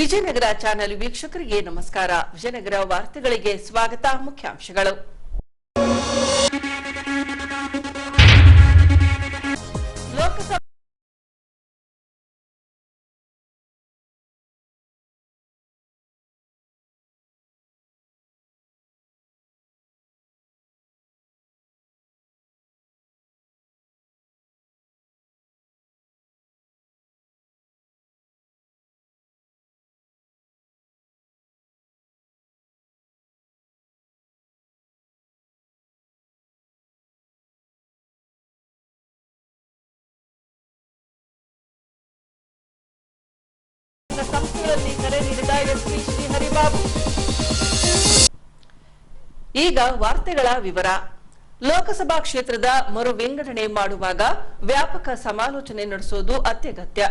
Vijayanagara channel ವೀಕ್ಷಕರಿಗೆ ನಮಸ್ಕಾರ. ವಿಜಯನಗರ ವಾರ್ತೆಗಳಿಗೆ ಸ್ವಾಗತ. ಮುಖ್ಯಾಂಶಗಳು. ಲೋಕಸಭಾ ಸಂಸ್ಥೆಗಳಲ್ಲಿ ಕರೆ ನೀಡಿದ ಎಸ್ಪಿ ಶ್ರೀಹರಿಬಾಬು. ಈಗ ವಾರ್ತೆಗಳ ವಿವರ. ಲೋಕಸಭಾ ಕ್ಷೇತ್ರದ ಮರು ವಿಂಗಡಣೆ ಮಾಡುವಾಗ ವ್ಯಾಪಕ ಸಮಾಲೋಚನೆ ನಡೆಸುವುದು ಅತ್ಯಗತ್ಯ.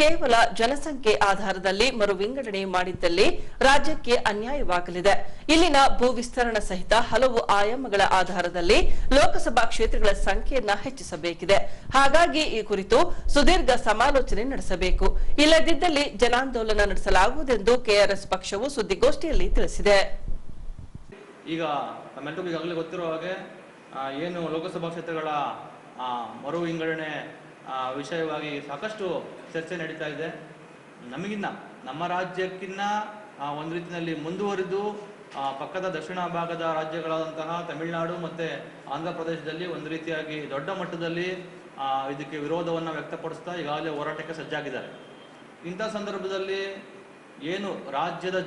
ಕೇವಲ ಜನಸಂಖ್ಯೆ ಆಧಾರದಲ್ಲಿ ಮರು ವಿಂಗಡಣೆ ಮಾಡಿದ್ದಲ್ಲಿ ರಾಜ್ಯಕ್ಕೆ ಅನ್ಯಾಯವಾಗಲಿದೆ. ಇಲ್ಲಿನ ಭೂ ವಿಸ್ತರಣಾ ಸಹಿತ ಹಲವು ಆಯಾಮಗಳ ಆಧಾರದಲ್ಲಿ ಲೋಕಸಭಾ ಕ್ಷೇತ್ರಗಳ ಸಂಖ್ಯೆಯನ್ನ ಹೆಚ್ಚಿಸಬೇಕಿದೆ. ಹಾಗಾಗಿ ಈ ಕುರಿತು ಸುದೀರ್ಘ ಸಮಾಲೋಚನೆ ನಡೆಸಬೇಕು. ಇಲ್ಲದಿದ್ದಲ್ಲಿ ಜನಾಂದೋಲನ ನಡೆಸಲಾಗುವುದೆಂದು ಕೆಆರ್ಎಸ್ ಪಕ್ಷವು ಸುದ್ದಿಗೋಷ್ಠಿಯಲ್ಲಿ ತಿಳಿಸಿದೆ. ಈಗ ನಮ್ಮೆಲ್ಲರಿಗೂ ಈಗಾಗಲೇ ಗೊತ್ತಿರುವ ಹಾಗೆ ಏನು ಲೋಕಸಭಾ ಕ್ಷೇತ್ರಗಳ ಮರು ವಿಂಗಡಣೆ ವಿಷಯವಾಗಿ ಸಾಕಷ್ಟು ಚರ್ಚೆ ನಡೀತಾ ಇದೆ. ನಮ್ಮ ರಾಜ್ಯಕ್ಕಿನ್ನ ಒಂದು ರೀತಿಯಲ್ಲಿ ಮುಂದುವರಿದು ಪಕ್ಕದ ದಕ್ಷಿಣ ಭಾಗದ ರಾಜ್ಯಗಳಾದಂತಹ ತಮಿಳುನಾಡು ಮತ್ತು ಆಂಧ್ರ ಪ್ರದೇಶದಲ್ಲಿ ಒಂದು ರೀತಿಯಾಗಿ ದೊಡ್ಡ ಮಟ್ಟದಲ್ಲಿ ಇದಕ್ಕೆ ವಿರೋಧವನ್ನು ವ್ಯಕ್ತಪಡಿಸ್ತಾ ಈಗಾಗಲೇ ಹೋರಾಟಕ್ಕೆ ಸಜ್ಜಾಗಿದ್ದಾರೆ. ಇಂಥ ಸಂದರ್ಭದಲ್ಲಿ ಏನು ರಾಜ್ಯದ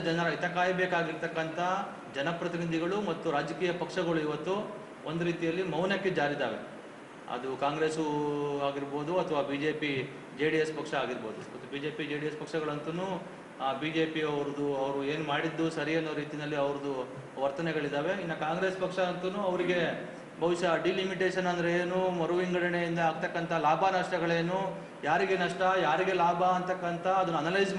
ಜನರ ಹಿತ ಕಾಯಬೇಕಾಗಿರ್ತಕ್ಕಂಥ ಜನಪ್ರತಿನಿಧಿಗಳು ಮತ್ತು ರಾಜಕೀಯ ಪಕ್ಷಗಳು ಇವತ್ತು ಒಂದು ರೀತಿಯಲ್ಲಿ ಮೌನಕ್ಕೆ ಜಾರಿದ್ದಾವೆ. ಅದು ಕಾಂಗ್ರೆಸ್ಸು ಆಗಿರ್ಬೋದು ಅಥವಾ BJP JDS ಪಕ್ಷ ಆಗಿರ್ಬೋದು. ಮತ್ತು BJP JDS ಪಕ್ಷಗಳಂತೂ BJP ಅವರು ಏನು ಮಾಡಿದ್ದು ಸರಿ ಅನ್ನೋ ರೀತಿಯಲ್ಲಿ ಅವ್ರದ್ದು ವರ್ತನೆಗಳಿದ್ದಾವೆ. ಇನ್ನು ಕಾಂಗ್ರೆಸ್ ಪಕ್ಷ ಅಂತೂ ಅವರಿಗೆ ಬಹುಶಃ ಡಿಲಿಮಿಟೇಷನ್ ಅಂದರೆ ಏನು, ಮರು ವಿಂಗಡಣೆಯಿಂದ ಆಗ್ತಕ್ಕಂಥ ಲಾಭ ನಷ್ಟಗಳೇನು, ಯಾರಿಗೆ ನಷ್ಟ ಯಾರಿಗೆ ಲಾಭ ಅಂತಕ್ಕಂಥ ಅದನ್ನು ಅನಲೈಸ್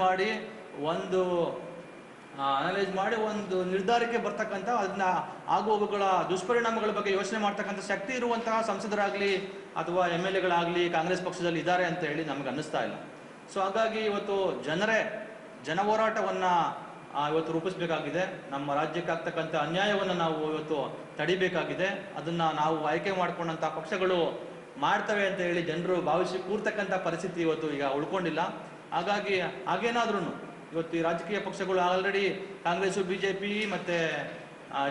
ಮಾಡಿ ಒಂದು ನಿರ್ಧಾರಕ್ಕೆ ಬರ್ತಕ್ಕಂಥ ಅದನ್ನ ಆಗುವುಗಳ ದುಷ್ಪರಿಣಾಮಗಳ ಬಗ್ಗೆ ಯೋಚನೆ ಮಾಡ್ತಕ್ಕಂಥ ಶಕ್ತಿ ಇರುವಂತಹ ಸಂಸದರಾಗಲಿ ಅಥವಾ MLAಗಳಾಗಲಿ ಕಾಂಗ್ರೆಸ್ ಪಕ್ಷದಲ್ಲಿ ಇದ್ದಾರೆ ಅಂತ ಹೇಳಿ ನಮ್ಗೆ ಅನ್ನಿಸ್ತಾ ಇಲ್ಲ. ಸೊ ಹಾಗಾಗಿ ಇವತ್ತು ಜನ ಹೋರಾಟವನ್ನು ಇವತ್ತು ರೂಪಿಸಬೇಕಾಗಿದೆ. ನಮ್ಮ ರಾಜ್ಯಕ್ಕೆ ಆಗ್ತಕ್ಕಂಥ ಅನ್ಯಾಯವನ್ನು ನಾವು ಇವತ್ತು ತಡಿಬೇಕಾಗಿದೆ. ಅದನ್ನ ನಾವು ಆಯ್ಕೆ ಮಾಡ್ಕೊಂಡಂಥ ಪಕ್ಷಗಳು ಮಾಡ್ತವೆ ಅಂತ ಹೇಳಿ ಜನರು ಭಾವಿಸಿ ಕೂರ್ತಕ್ಕಂಥ ಪರಿಸ್ಥಿತಿ ಇವತ್ತು ಈಗ ಉಳ್ಕೊಂಡಿಲ್ಲ. ಹಾಗಾಗಿ ಹಾಗೇನಾದ್ರೂ ಇವತ್ತು ಈ ರಾಜಕೀಯ ಪಕ್ಷಗಳು ಆಲ್ರೆಡಿ ಕಾಂಗ್ರೆಸ್ಸು BJP ಮತ್ತು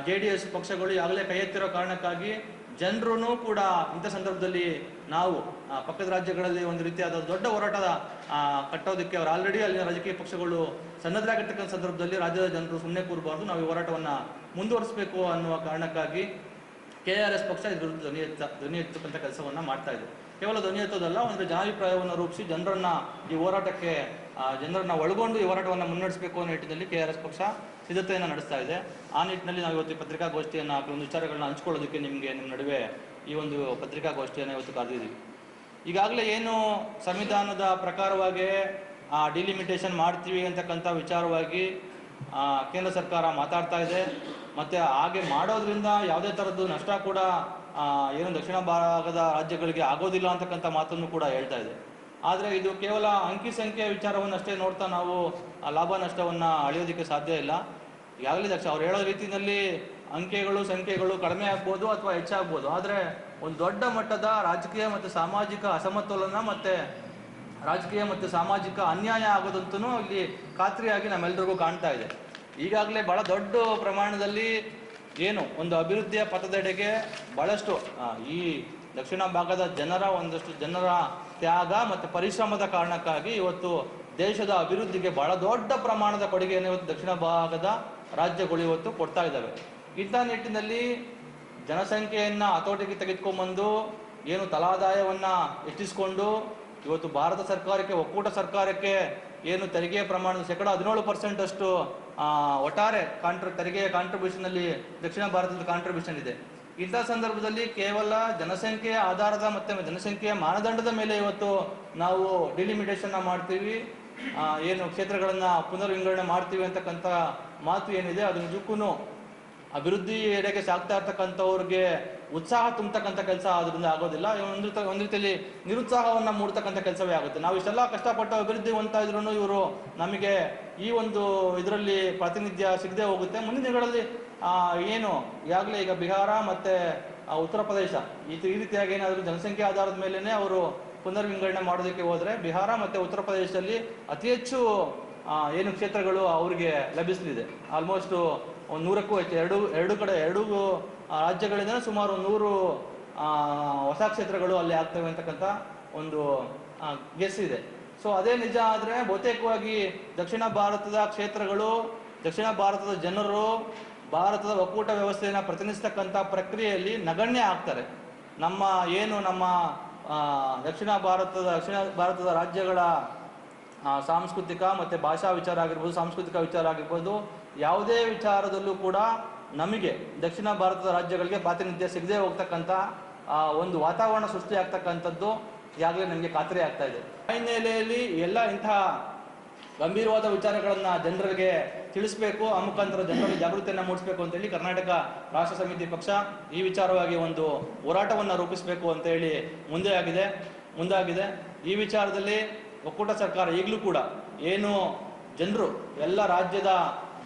JDS ಪಕ್ಷಗಳು ಈಗಾಗಲೇ ಕೈ ಎತ್ತಿರೋ ಕಾರಣಕ್ಕಾಗಿ ಜನರೂ ಕೂಡ ಇಂಥ ಸಂದರ್ಭದಲ್ಲಿ ನಾವು ಪಕ್ಕದ ರಾಜ್ಯಗಳಲ್ಲಿ ಒಂದು ರೀತಿಯಾದ ದೊಡ್ಡ ಹೋರಾಟದ ಕಟ್ಟೋದಕ್ಕೆ ಅವರು ಆಲ್ರೆಡಿ ಅಲ್ಲಿನ ರಾಜಕೀಯ ಪಕ್ಷಗಳು ಸನ್ನದ್ಧರಾಗಿರ್ತಕ್ಕಂಥ ಸಂದರ್ಭದಲ್ಲಿ ರಾಜ್ಯದ ಜನರು ಸುಮ್ಮನೆ ಕೂರಬಾರ್ದು, ನಾವು ಈ ಹೋರಾಟವನ್ನು ಮುಂದುವರಿಸಬೇಕು ಅನ್ನುವ ಕಾರಣಕ್ಕಾಗಿ KRS ಪಕ್ಷ ಇದ್ರ ಧ್ವನಿ ಎತ್ತಕ್ಕಂಥ ಕೆಲಸವನ್ನು ಮಾಡ್ತಾ ಇದೆ. ಕೇವಲ ಧ್ವನಿ ಎತ್ತೋದಲ್ಲ, ಒಂದು ಜನಾಭಿಪ್ರಾಯವನ್ನು ರೂಪಿಸಿ ಜನರನ್ನ ಒಳಗೊಂಡು ಈ ಹೋರಾಟವನ್ನು ಮುನ್ನಡೆಸಬೇಕು ಅನ್ನೋ ನಿಟ್ಟಿನಲ್ಲಿ KRS ಪಕ್ಷ ಸಿದ್ಧತೆಯನ್ನು ನಡೆಸ್ತಾ ಇದೆ. ಆ ನಿಟ್ಟಿನಲ್ಲಿ ನಾವು ಇವತ್ತು ಪತ್ರಿಕಾಗೋಷ್ಠಿಯನ್ನು ಕೆಲವೊಂದು ವಿಚಾರಗಳನ್ನ ಹಂಚ್ಕೊಳ್ಳೋದಕ್ಕೆ ನಿಮ್ಮ ನಡುವೆ ಈ ಒಂದು ಪತ್ರಿಕಾಗೋಷ್ಠಿಯನ್ನು ಇವತ್ತು ಕರೆದಿದ್ದೀವಿ. ಈಗಾಗಲೇ ಏನು ಸಂವಿಧಾನದ ಪ್ರಕಾರವಾಗಿ ಡಿಲಿಮಿಟೇಷನ್ ಮಾಡ್ತೀವಿ ಅಂತಕ್ಕಂಥ ವಿಚಾರವಾಗಿ ಕೇಂದ್ರ ಸರ್ಕಾರ ಮಾತಾಡ್ತಾ ಇದೆ. ಮತ್ತು ಹಾಗೆ ಮಾಡೋದ್ರಿಂದ ಯಾವುದೇ ಥರದ್ದು ನಷ್ಟ ಕೂಡ ಏನು ದಕ್ಷಿಣ ಭಾಗದ ರಾಜ್ಯಗಳಿಗೆ ಆಗೋದಿಲ್ಲ ಅಂತಕ್ಕಂಥ ಮಾತನ್ನು ಕೂಡ ಹೇಳ್ತಾ ಇದೆ. ಆದರೆ ಇದು ಕೇವಲ ಅಂಕಿ ಸಂಖ್ಯೆ ವಿಚಾರವನ್ನಷ್ಟೇ ನೋಡ್ತಾ ನಾವು ಲಾಭ ನಷ್ಟವನ್ನು ಅಳೆಯೋದಕ್ಕೆ ಸಾಧ್ಯ ಇಲ್ಲ. ಈಗಾಗಲೇ ಅವ್ರು ಹೇಳೋ ರೀತಿಯಲ್ಲಿ ಸಂಖ್ಯೆಗಳು ಕಡಿಮೆ ಆಗ್ಬೋದು ಅಥವಾ ಹೆಚ್ಚಾಗ್ಬೋದು. ಆದರೆ ಒಂದು ದೊಡ್ಡ ಮಟ್ಟದ ರಾಜಕೀಯ ಮತ್ತು ಸಾಮಾಜಿಕ ಅಸಮತೋಲನ ಮತ್ತು ರಾಜಕೀಯ ಮತ್ತು ಸಾಮಾಜಿಕ ಅನ್ಯಾಯ ಆಗೋದಂತೂ ಇಲ್ಲಿ ಖಾತ್ರಿಯಾಗಿ ನಮ್ಮೆಲ್ಲರಿಗೂ ಕಾಣ್ತಾ ಇದೆ. ಈಗಾಗಲೇ ಬಹಳ ದೊಡ್ಡ ಪ್ರಮಾಣದಲ್ಲಿ ಏನು ಒಂದು ಅಭಿವೃದ್ಧಿಯ ಪಥದೆಡೆಗೆ ಬಹಳಷ್ಟು ಈ ದಕ್ಷಿಣ ಭಾಗದ ಒಂದಷ್ಟು ಜನರ ತ್ಯಾಗ ಮತ್ತು ಪರಿಶ್ರಮದ ಕಾರಣಕ್ಕಾಗಿ ಇವತ್ತು ದೇಶದ ಅಭಿವೃದ್ಧಿಗೆ ಬಹಳ ದೊಡ್ಡ ಪ್ರಮಾಣದ ಕೊಡುಗೆಯನ್ನು ಇವತ್ತು ದಕ್ಷಿಣ ಭಾಗದ ರಾಜ್ಯಗಳು ಇವತ್ತು ಕೊಡ್ತಾ ಇದ್ದಾವೆ. ಇಂಥ ನಿಟ್ಟಿನಲ್ಲಿ ಜನಸಂಖ್ಯೆಯನ್ನು ಹತೋಟಿಗೆ ತೆಗೆದುಕೊಂಡ್ಬಂದು ಏನು ತಲಾದಾಯವನ್ನು ಹೆಚ್ಚಿಸಿಕೊಂಡು ಇವತ್ತು ಭಾರತ ಸರ್ಕಾರಕ್ಕೆ, ಒಕ್ಕೂಟ ಸರ್ಕಾರಕ್ಕೆ ಏನು ತೆರಿಗೆಯ ಪ್ರಮಾಣದ 17% ಅಷ್ಟು ಒಟ್ಟಾರೆ ತೆರಿಗೆಯ ಕಾಂಟ್ರಿಬ್ಯೂಷನಲ್ಲಿ ದಕ್ಷಿಣ ಭಾರತದ ಕಾಂಟ್ರಿಬ್ಯೂಷನ್ ಇದೆ. ಇಂಥ ಸಂದರ್ಭದಲ್ಲಿ ಕೇವಲ ಜನಸಂಖ್ಯೆಯ ಆಧಾರದ ಮತ್ತು ಜನಸಂಖ್ಯೆಯ ಮಾನದಂಡದ ಮೇಲೆ ಇವತ್ತು ನಾವು ಡಿಲಿಮಿಟೇಷನ್ ಮಾಡ್ತೀವಿ, ಏನು ಕ್ಷೇತ್ರಗಳನ್ನು ಪುನರ್ ವಿಂಗಡಣೆ ಮಾಡ್ತೀವಿ ಅಂತಕ್ಕಂಥ ಮಾತು ಏನಿದೆ ಅದು ನಿಜಕ್ಕೂ ಅಭಿವೃದ್ಧಿ ಎಡೆಗೆ ಸಾಗ್ತಾ ಇರ್ತಕ್ಕಂಥವ್ರಿಗೆ ಉತ್ಸಾಹ ತುಂಬತಕ್ಕಂಥ ಕೆಲಸ ಅದರಿಂದ ಆಗೋದಿಲ್ಲ. ಒಂದು ರೀತಿಯಲ್ಲಿ ನಿರುತ್ಸಾಹವನ್ನು ಮೂಡ್ತಕ್ಕಂಥ ಕೆಲಸವೇ ಆಗುತ್ತೆ. ನಾವು ಇಷ್ಟೆಲ್ಲ ಕಷ್ಟಪಟ್ಟು ಅಭಿವೃದ್ಧಿ ಹೊಂದ್ತಾ ಇದ್ರು ಇವರು ನಮಗೆ ಈ ಒಂದು ಇದರಲ್ಲಿ ಪ್ರಾತಿನಿಧ್ಯ ಸಿಗದೆ ಹೋಗುತ್ತೆ. ಮುಂದಿನ ದಿನಗಳಲ್ಲಿ ಏನು ಈಗಾಗಲೇ ಈಗ ಬಿಹಾರ ಮತ್ತು ಉತ್ತರ ಪ್ರದೇಶ ಈ ರೀತಿಯಾಗಿ ಏನಾದರೂ ಜನಸಂಖ್ಯೆ ಆಧಾರದ ಮೇಲೇ ಅವರು ಪುನರ್ವಿಂಗಡಣೆ ಮಾಡೋದಕ್ಕೆ ಹೋದರೆ ಬಿಹಾರ ಮತ್ತು ಉತ್ತರ ಪ್ರದೇಶದಲ್ಲಿ ಅತಿ ಹೆಚ್ಚು ಏನು ಕ್ಷೇತ್ರಗಳು ಅವರಿಗೆ ಲಭಿಸಲಿದೆ. ಆಲ್ಮೋಸ್ಟ್ ಒಂದು 100ಕ್ಕೂ ಹೆಚ್ಚು ಎರಡು ರಾಜ್ಯಗಳಿಂದ ಸುಮಾರು 100 ಹೊಸ ಕ್ಷೇತ್ರಗಳು ಅಲ್ಲಿ ಆಗ್ತವೆ ಅಂತಕ್ಕಂಥ ಒಂದು ಗೆಸ್ ಇದೆ. ಸೊ ಅದೇ ನಿಜ ಆದರೆ ಬಹುತೇಕವಾಗಿ ದಕ್ಷಿಣ ಭಾರತದ ಕ್ಷೇತ್ರಗಳು, ದಕ್ಷಿಣ ಭಾರತದ ಜನರು ಭಾರತದ ಒಕ್ಕೂಟ ವ್ಯವಸ್ಥೆಯನ್ನು ಪ್ರತಿನಿಧಿಸ್ತಕ್ಕಂಥ ಪ್ರಕ್ರಿಯೆಯಲ್ಲಿ ನಗಣ್ಯ ಆಗ್ತಾರೆ. ನಮ್ಮ ದಕ್ಷಿಣ ಭಾರತದ ರಾಜ್ಯಗಳ ಸಾಂಸ್ಕೃತಿಕ ಮತ್ತು ಭಾಷಾ ವಿಚಾರ ಆಗಿರ್ಬೋದು, ಸಾಂಸ್ಕೃತಿಕ ವಿಚಾರ ಆಗಿರ್ಬೋದು, ಯಾವುದೇ ವಿಚಾರದಲ್ಲೂ ಕೂಡ ನಮಗೆ ದಕ್ಷಿಣ ಭಾರತದ ರಾಜ್ಯಗಳಿಗೆ ಪ್ರಾತಿನಿಧ್ಯ ಸಿಗದೆ ಹೋಗ್ತಕ್ಕಂಥ ಒಂದು ವಾತಾವರಣ ಸೃಷ್ಟಿ ಆಗ್ತಕ್ಕಂಥದ್ದು ಈಗಾಗಲೇ ನನಗೆ ಖಾತ್ರಿ ಆಗ್ತಾ ಇದೆ. ಹಿನ್ನೆಲೆಯಲ್ಲಿ ಎಲ್ಲ ಇಂತಹ ಗಂಭೀರವಾದ ವಿಚಾರಗಳನ್ನು ಜನರಿಗೆ ತಿಳಿಸಬೇಕು, ಆ ಮುಖಾಂತರ ಜನರಲ್ಲಿ ಜಾಗೃತಿಯನ್ನು ಮೂಡಿಸಬೇಕು ಅಂತೇಳಿ ಕರ್ನಾಟಕ ರಾಷ್ಟ್ರ ಸಮಿತಿ ಪಕ್ಷ ಈ ವಿಚಾರವಾಗಿ ಒಂದು ಹೋರಾಟವನ್ನು ರೂಪಿಸಬೇಕು ಅಂತೇಳಿ ಮುಂದಾಗಿದೆ. ಈ ವಿಚಾರದಲ್ಲಿ ಒಕ್ಕೂಟ ಸರ್ಕಾರ ಈಗಲೂ ಕೂಡ ಏನು ಜನರು ಎಲ್ಲ ರಾಜ್ಯದ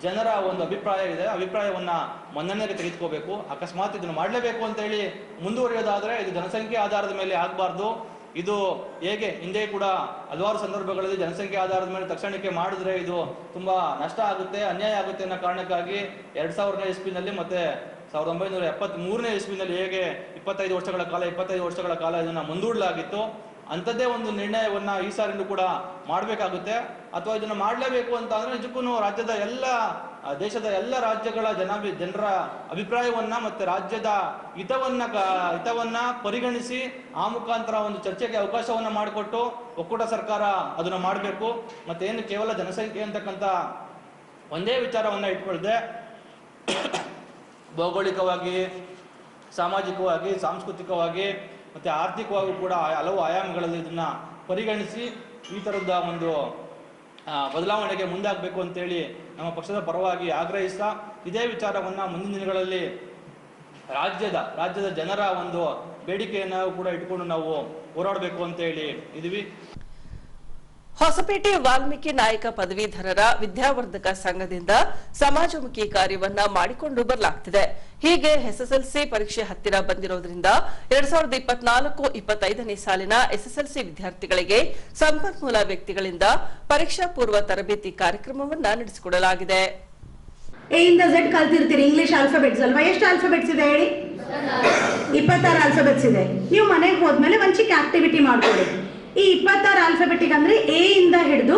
ಜನರ ಒಂದು ಅಭಿಪ್ರಾಯ ಇದೆ, ಅಭಿಪ್ರಾಯವನ್ನು ಮನ್ನಣೆಗೆ ತೆಗೆದುಕೋಬೇಕು. ಅಕಸ್ಮಾತ್ ಇದನ್ನು ಮಾಡಲೇಬೇಕು ಅಂತೇಳಿ ಮುಂದುವರಿಯೋದಾದರೆ ಇದು ಜನಸಂಖ್ಯೆ ಆಧಾರದ ಮೇಲೆ ಆಗಬಾರ್ದು. ಇದು ಹೇಗೆ ಹಿಂದೆ ಕೂಡ ಹಲವಾರು ಸಂದರ್ಭಗಳಲ್ಲಿ ಜನಸಂಖ್ಯೆ ಆಧಾರದ ಮೇಲೆ ತಕ್ಷಣಕ್ಕೆ ಮಾಡಿದ್ರೆ ಇದು ತುಂಬಾ ನಷ್ಟ ಆಗುತ್ತೆ, ಅನ್ಯಾಯ ಆಗುತ್ತೆ ಅನ್ನೋ ಕಾರಣಕ್ಕಾಗಿ 2000ನೇ ಇಸ್ವಿನಲ್ಲಿ ಮತ್ತೆ 1973ನೇ ಇಸ್ವಿನಲ್ಲಿ ಹೇಗೆ 25 ವರ್ಷಗಳ ಕಾಲ ಇದನ್ನು ಮುಂದೂಡಲಾಗಿತ್ತು, ಅಂಥದ್ದೇ ಒಂದು ನಿರ್ಣಯವನ್ನ ಈ ಸಾರಿನೂ ಕೂಡ ಮಾಡಬೇಕಾಗುತ್ತೆ. ಅಥವಾ ಇದನ್ನು ಮಾಡಲೇಬೇಕು ಅಂತ ಅಂದ್ರೆ ನಿಜಕ್ಕೂ ದೇಶದ ಎಲ್ಲ ರಾಜ್ಯಗಳ ಜನರ ಅಭಿಪ್ರಾಯವನ್ನ ಮತ್ತೆ ರಾಜ್ಯದ ಹಿತವನ್ನ ಪರಿಗಣಿಸಿ ಆ ಮುಖಾಂತರ ಒಂದು ಚರ್ಚೆಗೆ ಅವಕಾಶವನ್ನ ಮಾಡಿಕೊಟ್ಟು ಒಕ್ಕೂಟ ಸರ್ಕಾರ ಅದನ್ನ ಮಾಡಬೇಕು. ಮತ್ತೆ ಏನು ಕೇವಲ ಜನಸಂಖ್ಯೆ ಅಂತಕ್ಕಂಥ ಒಂದೇ ವಿಚಾರವನ್ನ ಇಟ್ಕೊಳ್ದೆ ಭೌಗೋಳಿಕವಾಗಿ, ಸಾಮಾಜಿಕವಾಗಿ, ಸಾಂಸ್ಕೃತಿಕವಾಗಿ ಮತ್ತೆ ಆರ್ಥಿಕವಾಗಿ ಕೂಡ ಹಲವು ಆಯಾಮಗಳಲ್ಲಿ ಇದನ್ನ ಪರಿಗಣಿಸಿ ಈ ತರದ ಒಂದು ಬದಲಾವಣೆಗೆ ಮುಂದಾಗಬೇಕು ಅಂತೇಳಿ ನಮ್ಮ ಪಕ್ಷದ ಪರವಾಗಿ ಆಗ್ರಹಿಸ್ತಾ ಇದೇ ವಿಚಾರವನ್ನ ಮುಂದಿನ ದಿನಗಳಲ್ಲಿ ರಾಜ್ಯದ ಜನರ ಒಂದು ಬೇಡಿಕೆಯನ್ನು ಕೂಡ ಇಟ್ಕೊಂಡು ನಾವು ಹೋರಾಡಬೇಕು ಅಂತ ಹೇಳಿ ಇದೀವಿ. ಹೊಸಪೇಟೆ ವಾಲ್ಮೀಕಿ ನಾಯಕ ಪದವೀಧರರ ವಿದ್ಯಾವರ್ಧಕ ಸಂಘದಿಂದ ಸಮಾಜಮುಖಿ ಕಾರ್ಯವನ್ನ ಮಾಡಿಕೊಂಡು ಬರಲಾಗ್ತಿದೆ. ಹೀಗೆ ಎಸ್ಎಸ್ಎಲ್ಸಿ ಪರೀಕ್ಷೆ ಹತ್ತಿರ ಬಂದಿರೋದ್ರಿಂದ 2024-25ನೇ ಸಾಲಿನ ಎಸ್ಎಸ್ಎಲ್ಸಿ ವಿದ್ಯಾರ್ಥಿಗಳಿಗೆ ಸಂಪನ್ಮೂಲ ವ್ಯಕ್ತಿಗಳಿಂದ ಪರೀಕ್ಷಾ ಪೂರ್ವ ತರಬೇತಿ ಕಾರ್ಯಕ್ರಮವನ್ನ ನಡೆಸಿಕೊಡಲಾಗಿದೆ. ಎ ಇಂದ ಝೆಡ್ ಕಲ್ತಿರ್ತೀರಿ, ಇಂಗ್ಲಿಷ್ ಆಲ್ಫಾಬೆಟ್ಸ್ ಅಲ್ವಾ? ಎಷ್ಟು ಆಲ್ಫಾಬೆಟ್ಸ್ ಇದೆ ಹೇಳಿ? 26 ಆಲ್ಫಾಬೆಟ್ಸ್ ಇದೆ. ನೀವು ಮನೆಗೆ ಹೋದ್ಮೇಲೆ ಒಂದು ಚಿಕ್ಕ ಆಕ್ಟಿವಿಟಿ ಮಾಡ್ಕೊಳ್ಳಿ. ಈ 26 ಆಲ್ಫಾಬೆಟಿಕ್ ಅಂದ್ರೆ ಎ ಇಂದ ಹಿಡಿದು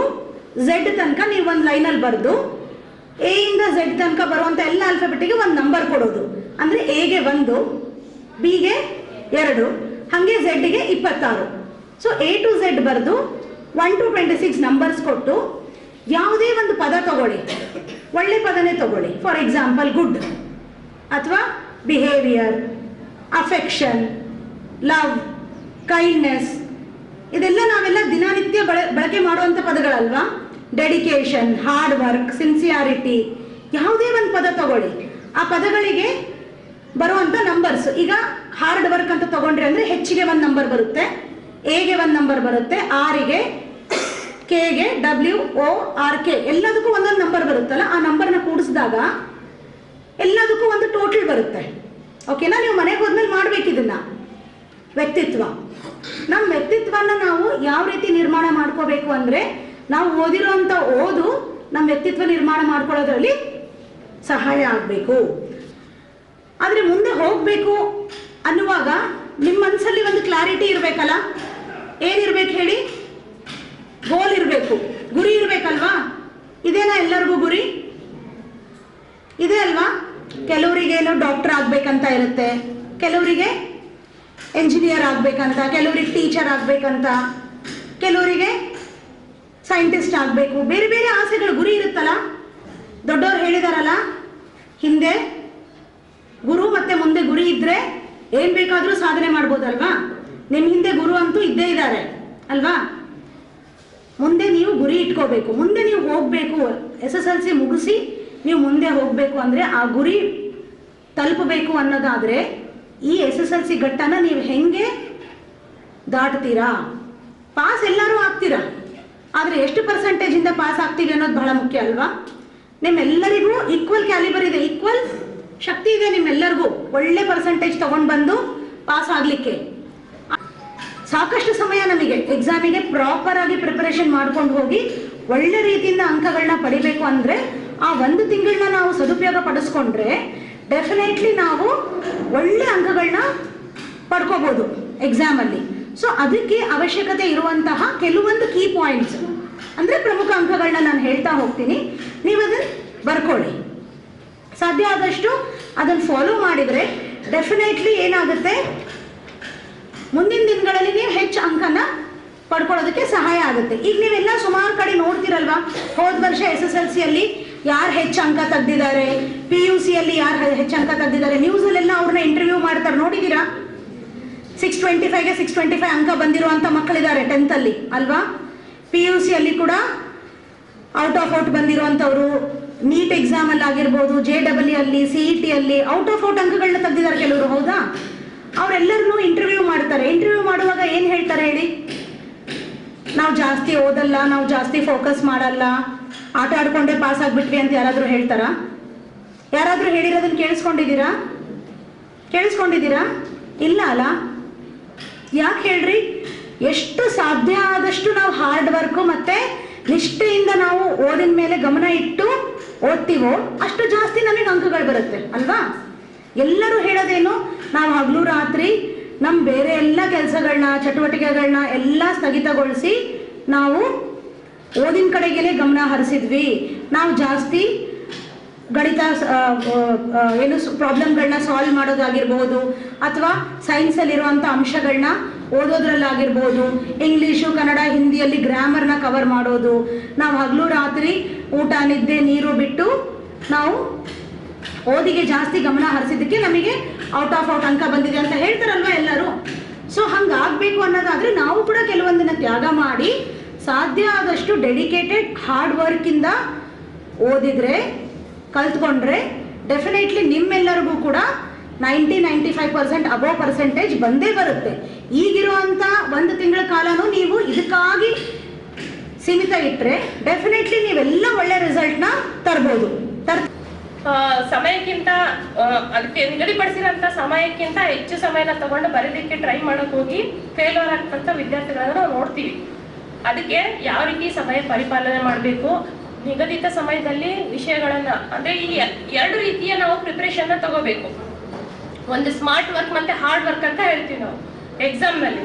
ಝೆಡ್ ತನಕ ನೀವು ಒಂದು ಲೈನಲ್ಲಿ ಬರೆದು ಎ ಇಂದ ಝೆಡ್ ತನಕ ಬರುವಂತ ಎಲ್ಲ ಆಲ್ಫಾಬೆಟಿಗೆ ಒಂದು ನಂಬರ್ ಕೊಡೋದು. ಅಂದ್ರೆ ಎಗೆ 1, ಬಿಗೆ 2, ಹಾಗೆ ಝೆಡ್ಗೆ 26. ಸೊ ಎ ಟು ಝೆಡ್ ಬರೆದು 1 to 26 ನಂಬರ್ಸ್ ಕೊಟ್ಟು ಯಾವುದೇ ಒಂದು ಪದ ತಗೊಳ್ಳಿ, ಒಳ್ಳೆ ಪದನೇ ತಗೊಳ್ಳಿ. ಫಾರ್ ಎಕ್ಸಾಂಪಲ್ ಗುಡ್ ಅಥವಾ ಬಿಹೇವಿಯರ್, ಅಫೆಕ್ಷನ್, ಲವ್, ಕೈಂಡ್ನೆಸ್, ಇದೆಲ್ಲ ನಾವೆಲ್ಲ ದಿನನಿತ್ಯ ಬಳಕೆ ಮಾಡುವಂಥ ಪದಗಳಲ್ವಾ? ಡೆಡಿಕೇಶನ್, ಹಾರ್ಡ್ ವರ್ಕ್, ಸಿನ್ಸಿಯಾರಿಟಿ, ಯಾವುದೇ ಒಂದು ಪದ ತಗೊಳ್ಳಿ, ಆ ಪದಗಳಿಗೆ ಬರುವಂಥ ನಂಬರ್ಸ್. ಈಗ ಹಾರ್ಡ್ ವರ್ಕ್ ಅಂತ ತಗೊಂಡ್ರೆ ಅಂದರೆ ಹೆಚ್ಚಿಗೆ ಒಂದು ನಂಬರ್ ಬರುತ್ತೆ, ಎಗೆ 1 ನಂಬರ್ ಬರುತ್ತೆ, ಆರಿಗೆ, ಕೆಗೆ, WORK ಎಲ್ಲದಕ್ಕೂ ಒಂದೊಂದು ನಂಬರ್ ಬರುತ್ತಲ್ಲ, ಆ ನಂಬರ್ನ ಕೂಡಿಸಿದಾಗ ಎಲ್ಲದಕ್ಕೂ ಒಂದು ಟೋಟಲ್ ಬರುತ್ತೆ. ಓಕೆನಾ? ನೀವು ಮನೆಗೆ ಹೋದ್ಮೇಲೆ ಮಾಡ್ಬೇಕು ಇದನ್ನ. ವ್ಯಕ್ತಿತ್ವ, ನಮ್ಮ ವ್ಯಕ್ತಿತ್ವನ ನಾವು ಯಾವ ರೀತಿ ನಿರ್ಮಾಣ ಮಾಡ್ಕೋಬೇಕು ಅಂದ್ರೆ ನಾವು ಓದಿರುವಂತ ಓದು ನಮ್ಮ ವ್ಯಕ್ತಿತ್ವ ನಿರ್ಮಾಣ ಮಾಡ್ಕೊಳ್ಳೋದ್ರಲ್ಲಿ ಸಹಾಯ ಆಗಬೇಕು. ಆದ್ರೆ ಮುಂದೆ ಹೋಗ್ಬೇಕು ಅನ್ನುವಾಗ ನಿಮ್ಮ ಮನಸ್ಸಲ್ಲಿ ಒಂದು ಕ್ಲಾರಿಟಿ ಇರಬೇಕಲ್ಲ. ಏನಿರ್ಬೇಕು ಹೇಳಿ? ಗೋಲ್ ಇರಬೇಕು, ಗುರಿ ಇರಬೇಕಲ್ವಾ? ಇದೇನಾ ಎಲ್ಲರಿಗೂ ಗುರಿ? ಇದೆ ಅಲ್ವಾ? ಕೆಲವರಿಗೇನೋ ಡಾಕ್ಟರ್ ಆಗ್ಬೇಕಂತ ಇರುತ್ತೆ, ಕೆಲವರಿಗೆ ಎಂಜಿನಿಯರ್ ಆಗ್ಬೇಕಂತ, ಕೆಲವರಿಗೆ ಟೀಚರ್ ಆಗ್ಬೇಕಂತ, ಕೆಲವರಿಗೆ ಸೈಂಟಿಸ್ಟ್ ಆಗಬೇಕು. ಬೇರೆ ಬೇರೆ ಆಸೆಗಳು, ಗುರಿ ಇರುತ್ತಲ್ಲ. ದೊಡ್ಡವ್ರು ಹೇಳಿದಾರಲ್ಲ, ಹಿಂದೆ ಗುರು ಮತ್ತೆ ಮುಂದೆ ಗುರಿ ಇದ್ರೆ ಏನ್ ಬೇಕಾದ್ರೂ ಸಾಧನೆ ಮಾಡ್ಬೋದಲ್ವಾ? ನಿಮ್ ಹಿಂದೆ ಗುರು ಅಂತೂ ಇದ್ದೇ ಇದ್ದಾರೆ ಅಲ್ವಾ? ಮುಂದೆ ನೀವು ಗುರಿ ಇಟ್ಕೋಬೇಕು, ಮುಂದೆ ನೀವು ಹೋಗ್ಬೇಕು. SSLC ಮುಗಿಸಿ ನೀವು ಮುಂದೆ ಹೋಗ್ಬೇಕು ಅಂದ್ರೆ ಆ ಗುರಿ ತಲುಪಬೇಕು ಅನ್ನೋದಾದ್ರೆ ಈ SSLC ಘಟ್ಟನ ನೀವು ಹೆಂಗೆ ದಾಟ್ತೀರಾ? ಪಾಸ್ ಎಲ್ಲರೂ ಆಗ್ತೀರಾ, ಆದರೆ ಎಷ್ಟು ಪರ್ಸೆಂಟೇಜಿಂದ ಪಾಸ್ ಆಗ್ತೀವಿ ಅನ್ನೋದು ಬಹಳ ಮುಖ್ಯ ಅಲ್ವಾ? ನಿಮ್ಮೆಲ್ಲರಿಗೂ ಈಕ್ವಲ್ ಕ್ಯಾಲಿಬರ್ ಇದೆ, ಈಕ್ವಲ್ ಶಕ್ತಿ ಇದೆ ನಿಮ್ಮೆಲ್ಲರಿಗೂ ಒಳ್ಳೆ ಪರ್ಸೆಂಟೇಜ್ ತಗೊಂಡು ಬಂದು ಪಾಸ್ ಆಗಲಿಕ್ಕೆ. ಸಾಕಷ್ಟು ಸಮಯ ನಮಗೆ ಎಕ್ಸಾಮಿಗೆ ಪ್ರಾಪರ್ ಆಗಿ ಪ್ರಿಪರೇಷನ್ ಮಾಡ್ಕೊಂಡು ಹೋಗಿ ಒಳ್ಳೆ ರೀತಿಯಿಂದ ಅಂಕಗಳನ್ನ ಪಡಿಬೇಕು ಅಂದರೆ ಆ 1 ತಿಂಗಳನ್ನ ನಾವು ಸದುಪಯೋಗ ಪಡಿಸ್ಕೊಂಡ್ರೆ ಡೆಫಿನೆಟ್ಲಿ ನಾವು ಒಳ್ಳೆ ಅಂಕಗಳನ್ನ ಪಡ್ಕೋಬೋದು ಎಕ್ಸಾಮಲ್ಲಿ. ಸೊ ಅದಕ್ಕೆ ಅವಶ್ಯಕತೆ ಇರುವಂತಹ ಕೆಲವೊಂದು ಕೀ ಪಾಯಿಂಟ್ಸ್ ಅಂದರೆ ಪ್ರಮುಖ ಅಂಕಗಳನ್ನ ನಾನು ಹೇಳ್ತಾ ಹೋಗ್ತೀನಿ, ನೀವು ಅದನ್ನು ಬರ್ಕೊಳ್ಳಿ. ಸಾಧ್ಯ ಆದಷ್ಟು ಅದನ್ನು ಫಾಲೋ ಮಾಡಿದರೆ ಡೆಫಿನೆಟ್ಲಿ ಏನಾಗುತ್ತೆ, ಮುಂದಿನ ದಿನಗಳಲ್ಲಿ ನೀವು ಹೆಚ್ಚು ಅಂಕನ ಪಡ್ಕೊಳ್ಳೋದಕ್ಕೆ ಸಹಾಯ ಆಗುತ್ತೆ. ಈಗ ನೀವೆಲ್ಲ ಸುಮಾರು ಕಡೆ ನೋಡ್ತಿರಲ್ವಾ, ಹೋದ ವರ್ಷ SSLCಯಲ್ಲಿ ಯಾರು ಹೆಚ್ಚು ಅಂಕ ತೆಗ್ದಿದ್ದಾರೆ, PUCಯಲ್ಲಿ ಯಾರು ಹೆಚ್ಚು ಅಂಕ ತೆಗ್ದಿದ್ದಾರೆ, ನ್ಯೂಸಲ್ಲೆಲ್ಲ ಅವ್ರನ್ನ ಇಂಟರ್ವ್ಯೂ ಮಾಡ್ತಾರೆ, ನೋಡಿದ್ದೀರಾ? 625ಗೆ 625 ಅಂಕ ಬಂದಿರುವಂಥ ಮಕ್ಕಳಿದ್ದಾರೆ 10th ಅಲ್ವಾ? PUCಯಲ್ಲಿ ಕೂಡ ಔಟ್ ಆಫ್ ಔಟ್ ಬಂದಿರುವಂಥವ್ರು, ನೀಟ್ ಎಕ್ಸಾಮಲ್ಲಿ ಆಗಿರ್ಬೋದು, JEE ಅಲ್ಲಿ, CET ಅಲ್ಲಿ ಔಟ್ ಆಫ್ ಔಟ್ ಅಂಕಗಳನ್ನ ತೆಗ್ದಿದ್ದಾರೆ ಕೆಲವರು, ಹೌದಾ? ಅವರೆಲ್ಲರನ್ನೂ ಇಂಟರ್ವ್ಯೂ ಮಾಡ್ತಾರೆ. ಇಂಟರ್ವ್ಯೂ ಮಾಡುವಾಗ ಏನು ಹೇಳ್ತಾರೆ ಹೇಳಿ? ನಾವು ಜಾಸ್ತಿ ಓದಲ್ಲ, ನಾವು ಜಾಸ್ತಿ ಫೋಕಸ್ ಮಾಡಲ್ಲ, ಆಟ ಆಡ್ಕೊಂಡೇ ಪಾಸ್ ಆಗಿಬಿಟ್ವಿ ಅಂತ ಯಾರಾದರೂ ಹೇಳ್ತಾರಾ? ಯಾರಾದರೂ ಹೇಳಿರೋದನ್ನು ಕೇಳಿಸ್ಕೊಂಡಿದ್ದೀರಾ? ಇಲ್ಲ ಅಲ್ಲ? ಯಾಕೆ ಹೇಳ್ರಿ? ಎಷ್ಟು ಸಾಧ್ಯ ಆದಷ್ಟು ನಾವು ಹಾರ್ಡ್ ವರ್ಕು ಮತ್ತು ನಿಷ್ಠೆಯಿಂದ ನಾವು ಓದಿನ ಮೇಲೆ ಗಮನ ಇಟ್ಟು ಓದ್ತೀವೋ ಅಷ್ಟು ಜಾಸ್ತಿ ನಮಗೆ ಅಂಕಗಳು ಬರುತ್ತೆ ಅಲ್ವಾ? ಎಲ್ಲರೂ ಹೇಳೋದೇನು, ನಾವು ಹಗಲು ರಾತ್ರಿ ನಮ್ಮ ಬೇರೆ ಎಲ್ಲ ಕೆಲಸಗಳನ್ನ ಚಟುವಟಿಕೆಗಳನ್ನ ಎಲ್ಲ ಸ್ಥಗಿತಗೊಳಿಸಿ ನಾವು ಓದಿನ ಕಡೆಗೇ ಗಮನ ಹರಿಸಿದ್ವಿ, ನಾವು ಜಾಸ್ತಿ ಗಣಿತ ಏನು ಪ್ರಾಬ್ಲಮ್ಗಳನ್ನ ಸಾಲ್ವ್ ಮಾಡೋದಾಗಿರ್ಬೋದು, ಅಥವಾ ಸೈನ್ಸಲ್ಲಿರುವಂಥ ಅಂಶಗಳನ್ನ ಓದೋದ್ರಲ್ಲಾಗಿರ್ಬೋದು, ಇಂಗ್ಲೀಷು ಕನ್ನಡ ಹಿಂದಿಯಲ್ಲಿ ಗ್ರಾಮರ್ನ ಕವರ್ ಮಾಡೋದು, ನಾವು ಹಗಲು ರಾತ್ರಿ ಊಟ ನಿದ್ದೆ ನೀರು ಬಿಟ್ಟು ನಾವು ಓದಿಗೆ ಜಾಸ್ತಿ ಗಮನ ಹರಿಸಿದ್ದಕ್ಕೆ ನಮಗೆ ಔಟ್ ಆಫ್ ಔಟ್ ಅಂಕ ಬಂದಿದೆ ಅಂತ ಹೇಳ್ತಾರಲ್ವ ಎಲ್ಲರೂ. ಸೊ ಹಂಗಾಗಬೇಕು ಅನ್ನೋದಾದರೆ ನಾವು ಕೂಡ ಕೆಲವೊಂದನ್ನು ತ್ಯಾಗ ಮಾಡಿ ಸಾಧ್ಯ ಆದಷ್ಟು ಡೆಡಿಕೇಟೆಡ್ ಹಾರ್ಡ್ ವರ್ಕಿಂದ ಓದಿದರೆ ಕಲ್ತ್ಕೊಂಡ್ರೆ ಡೆಫಿನೆಟ್ಲಿ ನಿಮ್ಮೆಲ್ಲರಿಗೂ ಕೂಡ 90-95% ಅಬೋವ್ ಪರ್ಸೆಂಟೇಜ್ ಬಂದೇ ಬರುತ್ತೆ. ಈಗಿರುವಂಥ 1 ತಿಂಗಳ ಕಾಲನೂ ನೀವು ಇದಕ್ಕಾಗಿ ಸೀಮಿತ ಇಟ್ಟರೆ ಡೆಫಿನೆಟ್ಲಿ ನೀವೆಲ್ಲ ಒಳ್ಳೆ ರಿಸಲ್ಟ್ನ ತರ್ಬೋದು. ಸಮಯಕ್ಕಿಂತ ಅದಕ್ಕೆ ನಿಗದಿಪಡಿಸಿರೋಂಥ ಸಮಯಕ್ಕಿಂತ ಹೆಚ್ಚು ಸಮಯನ ತಗೊಂಡು ಬರೀಲಿಕ್ಕೆ ಟ್ರೈ ಮಾಡೋಕೆ ಹೋಗಿ ಫೇಲ್ಯೂರ್ ಆಗ್ತಂಥ ವಿದ್ಯಾರ್ಥಿಗಳನ್ನ ನಾವು ನೋಡ್ತೀವಿ. ಅದಕ್ಕೆ ಯಾವ ರೀತಿ ಸಮಯ ಪರಿಪಾಲನೆ ಮಾಡಬೇಕು, ನಿಗದಿತ ಸಮಯದಲ್ಲಿ ವಿಷಯಗಳನ್ನು ಅಂದರೆ ಈ 2 ರೀತಿಯ ನಾವು ಪ್ರಿಪ್ರೇಷನ್ನ ತಗೋಬೇಕು. ಒಂದು ಸ್ಮಾರ್ಟ್ ವರ್ಕ್ ಮತ್ತು ಹಾರ್ಡ್ ವರ್ಕ್ ಅಂತ ಹೇಳ್ತೀವಿ ನಾವು ಎಕ್ಸಾಮ್ನಲ್ಲಿ.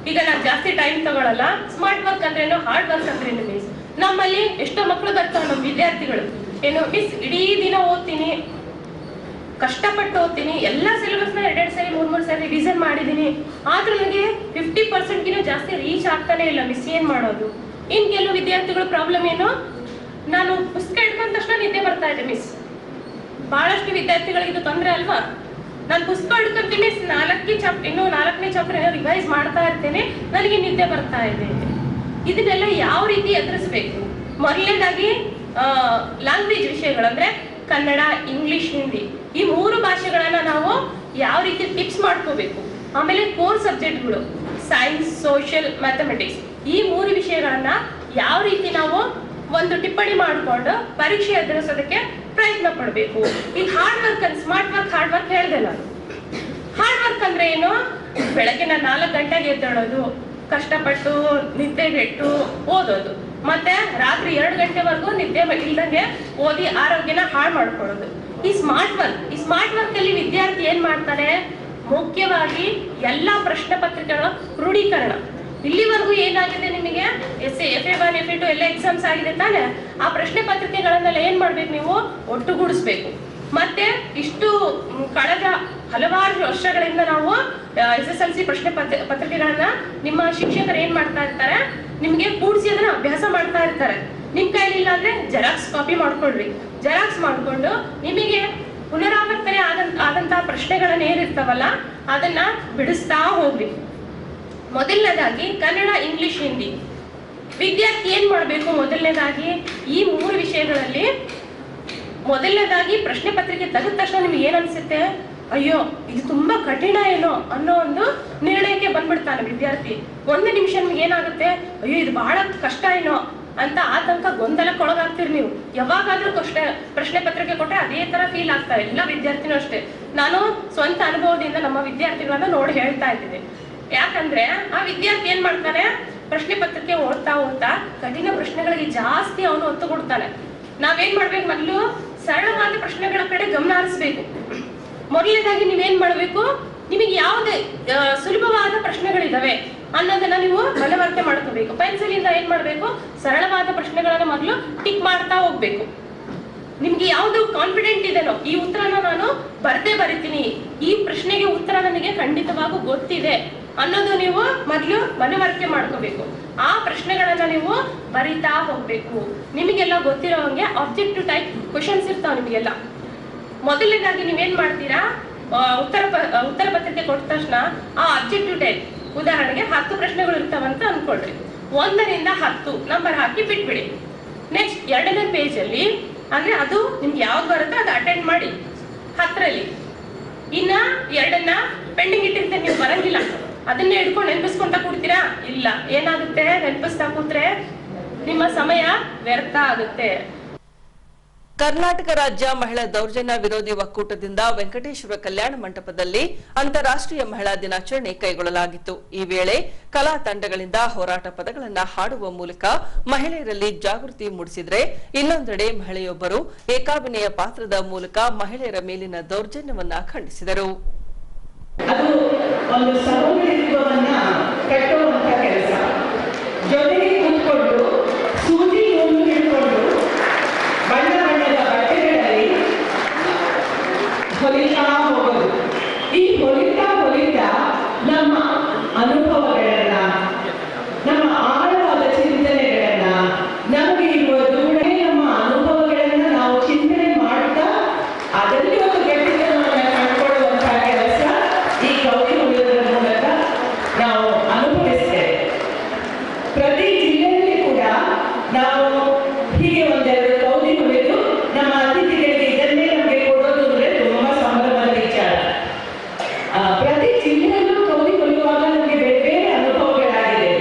ಈಗ ನಾನು ಜಾಸ್ತಿ ಟೈಮ್ ತಗೊಳ್ಳಲ್ಲ. ಸ್ಮಾರ್ಟ್ ವರ್ಕ್ ಅಂದ್ರೇನು, ಹಾರ್ಡ್ ವರ್ಕ್ ಅಂದ್ರೇನು ಮೀನ್ಸ್ ನಮ್ಮಲ್ಲಿ ಎಷ್ಟೋ ಮಕ್ಕಳು ಬರ್ತಾವೆ ನಮ್ಮ ವಿದ್ಯಾರ್ಥಿಗಳು, ಏನು ಮಿಸ್ ಇಡೀ ದಿನ ಓದ್ತೀನಿ, ಕಷ್ಟಪಟ್ಟು ಓದ್ತೀನಿ, ಎಲ್ಲ ಸಿಲೆಬಸ್ನ 2 ಸರಿ 3 ಸರಿ ರಿವಿಷನ್ ಮಾಡಿದ್ದೀನಿ, ಆದ್ರೂ ನನಗೆ 50%ಗಿಂತ ಜಾಸ್ತಿ ರೀಚ್ ಆಗ್ತಾನೆ ಇಲ್ಲ ಮಿಸ್, ಏನು ಮಾಡೋದು? ಇನ್ನು ಕೆಲವು ವಿದ್ಯಾರ್ಥಿಗಳ ಪ್ರಾಬ್ಲಮ್ ಏನು, ನಾನು ಪುಸ್ತಕ ಹಿಡ್ಕೊಂಡ ತಕ್ಷಣ ನಿದ್ದೆ ಬರ್ತಾ ಇದೆ ಮಿಸ್. ಬಹಳಷ್ಟು ವಿದ್ಯಾರ್ಥಿಗಳಿಗೆ ಇದು ತೊಂದರೆ ಅಲ್ವಾ? ನಾನು ಪುಸ್ತಕ ಹಿಡ್ಕೊಂತೀನಿ, 4ನೇ ಚಾಪ್ಟರ್ ರಿವೈಸ್ ಮಾಡ್ತಾ ಇರ್ತೇನೆ, ನನಗೆ ನಿದ್ದೆ ಬರ್ತಾ ಇದೆ. ಇದನ್ನೆಲ್ಲ ಯಾವ ರೀತಿ ಎದುರಿಸ್ಬೇಕು? ಮೊದಲನೇದಾಗಿ ಲ್ಯಾಂಗ್ವೇಜ್ ವಿಷಯಗಳಂದ್ರೆ ಕನ್ನಡ, ಇಂಗ್ಲಿಷ್, ಹಿಂದಿ ಈ 3 ಭಾಷೆಗಳನ್ನ ನಾವು ಯಾವ ರೀತಿ ಟಿಪ್ಸ್ ಮಾಡ್ಕೋಬೇಕು. ಆಮೇಲೆ ಕೋರ್ ಸಬ್ಜೆಕ್ಟ್ಗಳು ಸೈನ್ಸ್, ಸೋಷಿಯಲ್, ಮ್ಯಾಥಮೆಟಿಕ್ಸ್ ಈ 3 ವಿಷಯಗಳನ್ನ ಯಾವ ರೀತಿ ನಾವು ಒಂದು ಟಿಪ್ಪಣಿ ಮಾಡಿಕೊಂಡು ಪರೀಕ್ಷೆ ಎದುರಿಸೋದಕ್ಕೆ ಪ್ರಯತ್ನ ಪಡಬೇಕು. ಈಗ ಹಾರ್ಡ್ ವರ್ಕ್ ಅಂದ್ರೆ ಸ್ಮಾರ್ಟ್ ವರ್ಕ್, ಹಾರ್ಡ್ ವರ್ಕ್ ಹೇಳಿದೆ ನಾನು. ಹಾರ್ಡ್ ವರ್ಕ್ ಅಂದ್ರೆ ಏನು? ಬೆಳಗ್ಗೆ 4 ಗಂಟೆಗೆ ಎದ್ದೇಳೋದು, ಕಷ್ಟಪಟ್ಟು ನಿದ್ದೆಗೆಟ್ಟು ಓದೋದು, ಮತ್ತೆ ರಾತ್ರಿ 2 ಗಂಟೆವರೆಗೂ ನಿದ್ದೆ ಇಲ್ದಂಗೆ ಓದಿ ಆರೋಗ್ಯನ ಹಾಳು ಮಾಡ್ಕೊಳ್ಳೋದು. ಈ ಸ್ಮಾರ್ಟ್ ವರ್ಕ್ ಅಲ್ಲಿ ವಿದ್ಯಾರ್ಥಿ ಏನ್ ಮಾಡ್ತಾನೆ? ಮುಖ್ಯವಾಗಿ ಎಲ್ಲಾ ಪ್ರಶ್ನೆ ಪತ್ರಿಕೆಗಳ ಕ್ರೋಢೀಕರಣ. ಇಲ್ಲಿವರೆಗೂ ಏನಾಗಿದೆ ನಿಮಗೆ, FA1 FA2 ಎಲ್ಲ ಎಕ್ಸಾಮ್ಸ್ ಆಗಿದೆ ತಾನೆ, ಆ ಪ್ರಶ್ನೆ ಪತ್ರಿಕೆಗಳನ್ನೆಲ್ಲ ಏನ್ ಮಾಡ್ಬೇಕು ನೀವು? ಒಟ್ಟುಗೂಡಿಸ್ಬೇಕು. ಮತ್ತೆ ಇಷ್ಟು ಕಳೆದ ಹಲವಾರು ವರ್ಷಗಳಿಂದ ನಾವು SSLC ಪ್ರಶ್ನೆ ಪತ್ರಿಕೆಗಳನ್ನ ನಿಮ್ಮ ಶಿಕ್ಷಕರು ಏನ್ ಮಾಡ್ತಾ ಇರ್ತಾರೆ, ನಿಮ್ಗೆ ಕೂಡಿಸಿ ಅದನ್ನ ಅಭ್ಯಾಸ ಮಾಡ್ತಾ ಇರ್ತಾರೆ. ನಿಮ್ ಕೈಲಿಲ್ಲ ಅಂದ್ರೆ ಜೆರಾಕ್ಸ್ ಕಾಪಿ ಮಾಡ್ಕೊಳ್ರಿ. ಜೆರಾಕ್ಸ್ ಮಾಡ್ಕೊಂಡು ನಿಮಗೆ ಪುನರಾವರ್ತನೆ ಆದಂತಹ ಪ್ರಶ್ನೆಗಳನ್ನ ಏನಿರ್ತಾವಲ್ಲ ಅದನ್ನ ಬಿಡಿಸ್ತಾ ಹೋಗ್ರಿ. ಮೊದಲನೇದಾಗಿ ಕನ್ನಡ, ಇಂಗ್ಲಿಷ್, ಹಿಂದಿ ವಿದ್ಯಾರ್ಥಿ ಏನ್ ಮಾಡ್ಬೇಕು? ಮೊದಲನೇದಾಗಿ ಈ 3 ವಿಷಯಗಳಲ್ಲಿ ಮೊದಲನೇದಾಗಿ ಪ್ರಶ್ನೆ ಪತ್ರಿಕೆ ತೆಗೆದ ತಕ್ಷಣ ನಿಮ್ಗೆ ಏನ್ ಅನ್ಸುತ್ತೆ? ಅಯ್ಯೋ ಇದು ತುಂಬಾ ಕಠಿಣ ಏನೋ ಅನ್ನೋ ಒಂದು ನಿರ್ಣಯಕ್ಕೆ ಬಂದ್ಬಿಡ್ತಾನೆ ವಿದ್ಯಾರ್ಥಿ. ಒಂದು ನಿಮಿಷ ನಿಮ್ಗೆ ಏನಾಗುತ್ತೆ, ಅಯ್ಯೋ ಇದು ಬಹಳ ಕಷ್ಟ ಏನೋ ಅಂತ ಆತಂಕ ಗೊಂದಲಕ್ಕೊಳಗಾಗ್ತೀರಿ ನೀವು. ಯಾವಾಗಾದ್ರೂ ಪ್ರಶ್ನೆ ಪತ್ರಿಕೆ ಕೊಟ್ಟರೆ ಅದೇ ತರ ಫೀಲ್ ಆಗ್ತಾರೆ ಎಲ್ಲ ವಿದ್ಯಾರ್ಥಿನೂ ಅಷ್ಟೇ. ನಾನು ಸ್ವಂತ ಅನುಭವದಿಂದ ನಮ್ಮ ವಿದ್ಯಾರ್ಥಿಗಳನ್ನ ನೋಡಿ ಹೇಳ್ತಾ ಇದ್ದೀನಿ. ಯಾಕಂದ್ರೆ ಆ ವಿದ್ಯಾರ್ಥಿ ಏನ್ ಮಾಡ್ತಾನೆ, ಪ್ರಶ್ನೆ ಪತ್ರಿಕೆ ಓದ್ತಾ ಕಠಿಣ ಪ್ರಶ್ನೆಗಳಿಗೆ ಜಾಸ್ತಿ ಅವನು ಒತ್ತು ಕೊಡ್ತಾನೆ. ನಾವೇನ್ ಮಾಡ್ಬೇಕು, ಮೊದಲು ಸರಳವಾದ ಪ್ರಶ್ನೆಗಳ ಕಡೆ ಗಮನ ಹರಿಸ್ಬೇಕು. ಮೊದಲನೇದಾಗಿ ನೀವೇನ್ ಮಾಡ್ಬೇಕು, ನಿಮಗೆ ಯಾವುದೇ ಸುಲಭವಾದ ಪ್ರಶ್ನೆಗಳಿದಾವೆ ಅನ್ನೋದನ್ನ ನೀವು ಮನವರಿಕೆ ಮಾಡ್ಕೋಬೇಕು. ಪೆನ್ಸಿಲ್ ಇಂದ ಏನ್ ಮಾಡ್ಬೇಕು, ಸರಳವಾದ ಪ್ರಶ್ನೆಗಳನ್ನ ಮೊದಲು ಟಿಕ್ ಮಾಡ್ತಾ ಹೋಗ್ಬೇಕು. ನಿಮ್ಗೆ ಯಾವ್ದು ಕಾನ್ಫಿಡೆಂಟ್ ಇದೆನೋ, ಈ ಉತ್ತರನ ನಾನು ಬರಿತೀನಿ, ಈ ಪ್ರಶ್ನೆಗೆ ಉತ್ತರ ನನಗೆ ಖಂಡಿತವಾಗೂ ಗೊತ್ತಿದೆ ಅನ್ನೋದು ನೀವು ಮೊದಲು ಮನವರಿಕೆ ಮಾಡ್ಕೋಬೇಕು. ಆ ಪ್ರಶ್ನೆಗಳನ್ನ ನೀವು ಬರಿತಾ ಹೋಗ್ಬೇಕು. ನಿಮಗೆಲ್ಲ ಗೊತ್ತಿರೋ ಹಂಗೆ ಆಬ್ಜೆಕ್ಟಿವ್ ಟೈಪ್ ಕ್ವಶನ್ಸ್ ಇರ್ತಾವ ನಿಮಗೆಲ್ಲ. ಮೊದಲನೇದಾಗಿ ನೀವೇನ್ ಮಾಡ್ತೀರಾ, ಉತ್ತರ ಪತ್ರಿಕೆ ಕೊಟ್ಟ ತಕ್ಷಣ ಆ ಆಬ್ಜೆಕ್ಟಿವ್ ಟೈಪ್, ಉದಾಹರಣೆಗೆ 10 ಪ್ರಶ್ನೆಗಳು ಇರ್ತಾವಂತ ಅನ್ಕೊಳ್ರಿ, 1 ರಿಂದ 10 ನಂಬರ್ ಹಾಕಿ ಬಿಟ್ಬಿಡಿ. ನೆಕ್ಸ್ಟ್ 2ನೇ ಪೇಜ್ ಅಲ್ಲಿ, ಅಂದ್ರೆ ಅದು ನಿಮ್ಗೆ ಯಾವ್ದು ಬರುತ್ತೋ ಅದು ಅಟೆಂಡ್ ಮಾಡಿ 10ರಲ್ಲಿ. ಇನ್ನ 2ನ್ನ ಪೆಂಡಿಂಗ್ ಇಟ್ಟಿರ್ತೀರಿ, ನೀವು ಬರಂಗಿಲ್ಲ, ಅದನ್ನೇ ಹಿಡ್ಕೊಂಡು ನೆನಪಿಸ್ಕೊಂತ ಕೂಡ್ತೀರಾ? ಇಲ್ಲ, ಏನಾಗುತ್ತೆ, ನೆನಪಿಸ್ತಾ ಕೂತ್ರೆ ನಿಮ್ಮ ಸಮಯ ವ್ಯರ್ಥ ಆಗುತ್ತೆ. ಕರ್ನಾಟಕ ರಾಜ್ಯ ಮಹಿಳಾ ದೌರ್ಜನ್ಯ ವಿರೋಧಿ ಒಕ್ಕೂಟದಿಂದ ವೆಂಕಟೇಶ್ವರ ಕಲ್ಯಾಣ ಮಂಟಪದಲ್ಲಿ ಅಂತಾರಾಷ್ಟ್ರೀಯ ಮಹಿಳಾ ದಿನಾಚರಣೆ ಕೈಗೊಳ್ಳಲಾಗಿತ್ತು. ಈ ವೇಳೆ ಕಲಾ ತಂಡಗಳಿಂದ ಹೋರಾಟ ಪದಗಳನ್ನು ಹಾಡುವ ಮೂಲಕ ಮಹಿಳೆಯರಲ್ಲಿ ಜಾಗೃತಿ ಮೂಡಿಸಿದರೆ, ಇನ್ನೊಂದೆಡೆ ಮಹಿಳೆಯೊಬ್ಬರು ಏಕಾಭಿನಯ ಪಾತ್ರದ ಮೂಲಕ ಮಹಿಳೆಯರ ಮೇಲಿನ ದೌರ್ಜನ್ಯವನ್ನ ಖಂಡಿಸಿದರು. ಅದು ಒಂದು ಸಮೂಹತ್ವವನ್ನ ಕಟ್ಟುವಂತ ಕೆಲಸ. ಜೊತೆಗೆ ಕೂತ್ಕೊಂಡು ಸೂಜಿ ನೂಲು ಹಿಡ್ಕೊಂಡು ಬಣ್ಣ ಬಣ್ಣದ ಬಟ್ಟೆಗಳಲ್ಲಿ ಹೊಲಿತಾ ಹೋಗೋದು. ಈ ಹೊಲಿತಾ ನಮ್ಮ ಅನುಭವಗಳನ್ನ, ನಮ್ಮ ಆಳವಾದ ಚಿಂತನೆಗಳನ್ನ, ನಮಗೆ ಇರುವ ದೂರೇ ನಮ್ಮ ಅನುಭವಗಳನ್ನ ನಾವು ಚಿಂತನೆ ಮಾಡ್ತಾ ಅದರಲ್ಲಿ ಒಂದು ಗಟ್ಟಿತನವನ್ನು ಕಂಡುಕೊಳ್ಳುವಂತಹ ಕೆಲಸ ಈ ಕೌದಿ ಹೊಲಿಯೋದ್ರ ಮೂಲಕ ನಾವು ಅನುಭವಿಸ್ತೇವೆ. ಪ್ರತಿ ಜಿಲ್ಲೆಯಲ್ಲಿ ಕೂಡ ನಾವು ಹೀಗೆ ಒಂದೆರಡು ಕೌದಿ ಹೊಲಿದು ನಮ್ಮ ಅತಿಥಿಗಳಿಗೆ ಇದನ್ನೇ ನಮಗೆ ಕೊಡೋದು ಅಂದ್ರೆ ತುಂಬಾ ಸಂಭ್ರಮದ ವಿಚಾರ. ಪ್ರತಿ ಜಿಲ್ಲೆಯಲ್ಲೂ ಕೌದಿ ಹೊಲಿಯುವಾಗ ನಮಗೆ ಬೇರೆ ಬೇರೆ ಅನುಭವಗಳಾಗಿದೆ.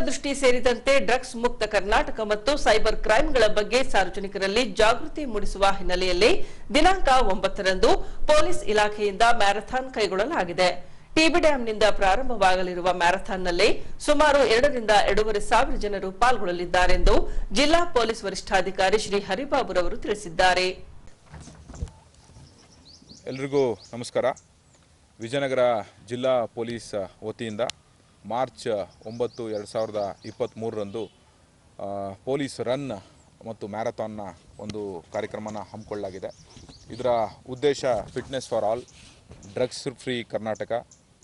ದೃಷ್ಟಿ ಸೇರಿದಂತೆ ಡ್ರಗ್ಸ್ ಮುಕ್ತ ಕರ್ನಾಟಕ ಮತ್ತು ಸೈಬರ್ ಕ್ರೈಂಗಳ ಬಗ್ಗೆ ಸಾರ್ವಜನಿಕರಲ್ಲಿ ಜಾಗೃತಿ ಮೂಡಿಸುವ ಹಿನ್ನೆಲೆಯಲ್ಲಿ ದಿನಾಂಕ 9ರಂದು ಪೊಲೀಸ್ ಇಲಾಖೆಯಿಂದ ಮ್ಯಾರಥಾನ್ ಕೈಗೊಳ್ಳಲಾಗಿದೆ. ಟಿಬಿ ಡ್ಯಾಂನಿಂದ ಪ್ರಾರಂಭವಾಗಲಿರುವ ಮ್ಯಾರಥಾನ್ನಲ್ಲಿ ಸುಮಾರು 2 ರಿಂದ 2.5 ಸಾವಿರ ಜನರು ಪಾಲ್ಗೊಳ್ಳಲಿದ್ದಾರೆಂದು ಜಿಲ್ಲಾ ಪೊಲೀಸ್ ವರಿಷ್ಠಾಧಿಕಾರಿ ಶ್ರೀ ಹರಿಬಾಬುರವರು ತಿಳಿಸಿದ್ದಾರೆ. ಎಲ್ರಿಗೂ ನಮಸ್ಕಾರ. ವಿಜಯನಗರ ಜಿಲ್ಲಾ ಪೊಲೀಸ್ ವತಿಯಿಂದ ಮಾರ್ಚ್ 9, 2023ರಂದು ಪೊಲೀಸ್ ರನ್ ಮತ್ತು ಮ್ಯಾರಥಾನ್ನ ಒಂದು ಕಾರ್ಯಕ್ರಮನ ಹಮ್ಮಿಕೊಳ್ಳಲಾಗಿದೆ. ಇದರ ಉದ್ದೇಶ fitness for all, drugs free Karnataka,